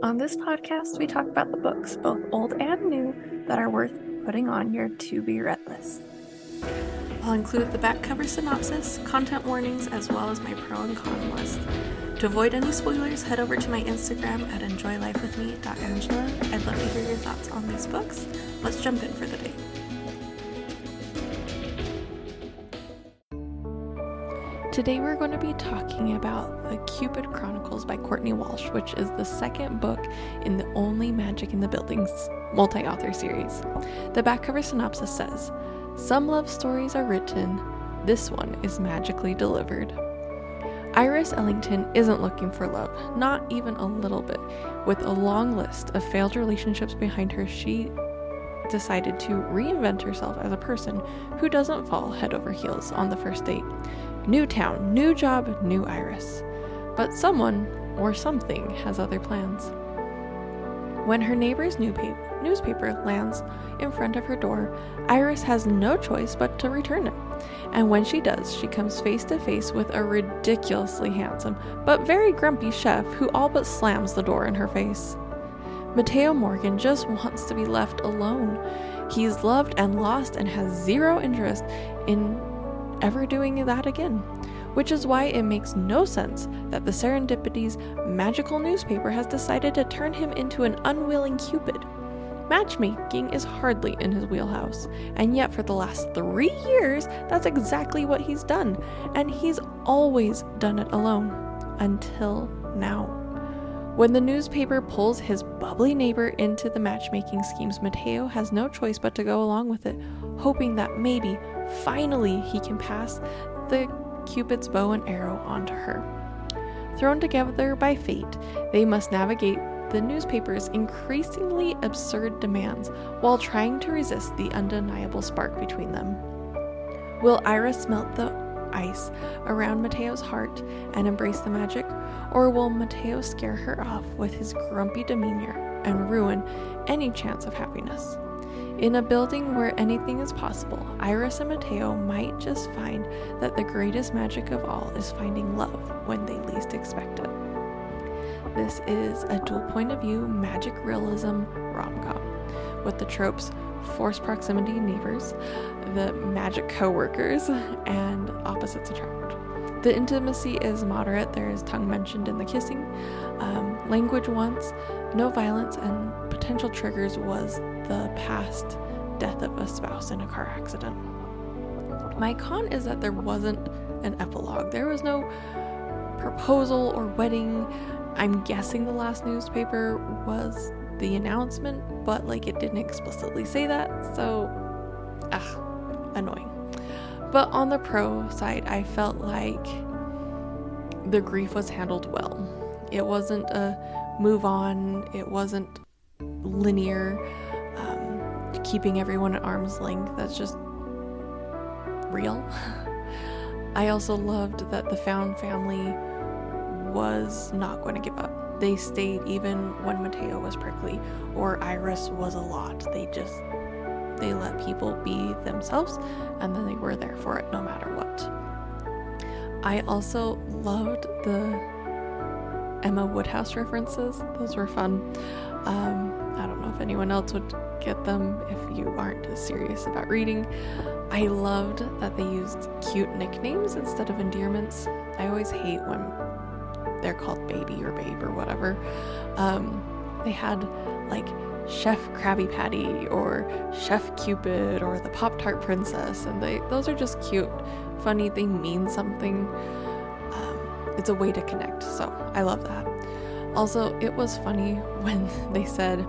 On this podcast, we talk about the books, both old and new, that are worth putting on your to-be-read list. I'll include the back cover synopsis, content warnings, as well as my pro and con list. To avoid any spoilers, head over to my Instagram at enjoylifewithme.angela. I'd love to hear your thoughts on these books. Let's jump in for the day. Today we're going to be talking about the Cupid Chronicles by Courtney Walsh, which is the second book in the Only Magic in the Buildings multi-author series. The back cover synopsis says, "Some love stories are written, this one is magically delivered." Iris Ellington isn't looking for love, not even a little bit. With a long list of failed relationships behind her, she decided to reinvent herself as a person who doesn't fall head over heels on the first date. New town, new job, new Iris. But someone or something has other plans. When her neighbor's newspaper lands in front of her door, Iris has no choice but to return it. And when she does, she comes face to face with a ridiculously handsome but very grumpy chef who all but slams the door in her face. Mateo Morgan just wants to be left alone. He's loved and lost and has zero interest in ever doing that again, which is why it makes no sense that the Serendipity's magical newspaper has decided to turn him into an unwilling Cupid. Matchmaking is hardly in his wheelhouse, and yet for the last 3 years, that's exactly what he's done, and he's always done it alone, until now. When the newspaper pulls his bubbly neighbor into the matchmaking schemes, Mateo has no choice but to go along with it, hoping that maybe, finally, he can pass the Cupid's bow and arrow onto her. Thrown together by fate, they must navigate the newspaper's increasingly absurd demands while trying to resist the undeniable spark between them. Will Iris melt the ice around Mateo's heart and embrace the magic, or will Mateo scare her off with his grumpy demeanor and ruin any chance of happiness? In a building where anything is possible, Iris and Mateo might just find that the greatest magic of all is finding love when they least expect it. This is a dual point of view magic realism rom-com with the tropes forced proximity neighbors, the magic co-workers, and opposites attract. The intimacy is moderate. There is tongue mentioned in the kissing. Language once, no violence, and potential triggers was the past death of a spouse in a car accident. My con is that there wasn't an epilogue. There was no proposal or wedding. I'm guessing the last newspaper was the announcement, but it didn't explicitly say that, so annoying. But on the pro side, I felt like the grief was handled well. It wasn't a move on, it wasn't linear, keeping everyone at arm's length. That's just real. I also loved that the found family was not going to give up. They stayed even when Mateo was prickly or Iris was a lot. They let people be themselves, and then they were there for it no matter what. I also loved the Emma Woodhouse references. Those were fun. I don't know if anyone else would get them if you aren't as serious about reading. I loved that they used cute nicknames instead of endearments. I always hate when they're called baby or babe or whatever. They had Chef Krabby Patty or Chef Cupid or the Pop-Tart Princess, and those are just cute, funny, they mean something. It's a way to connect, so I love that. Also, it was funny when they said,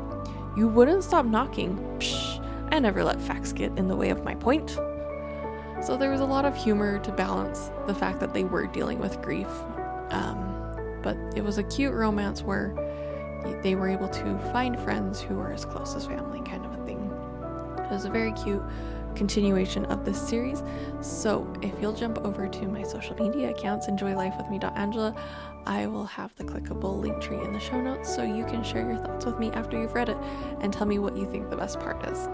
"You wouldn't stop knocking. Psh, I never let facts get in the way of my point." So there was a lot of humor to balance the fact that they were dealing with grief. But it was a cute romance where they were able to find friends who were as close as family, kind of a thing. It was a very cute continuation of this series. So if you'll jump over to my social media accounts, enjoylifewithme.angela, I will have the clickable link tree in the show notes so you can share your thoughts with me after you've read it and tell me what you think the best part is.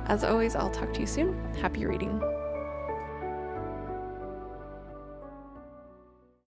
As always, I'll talk to you soon. Happy reading.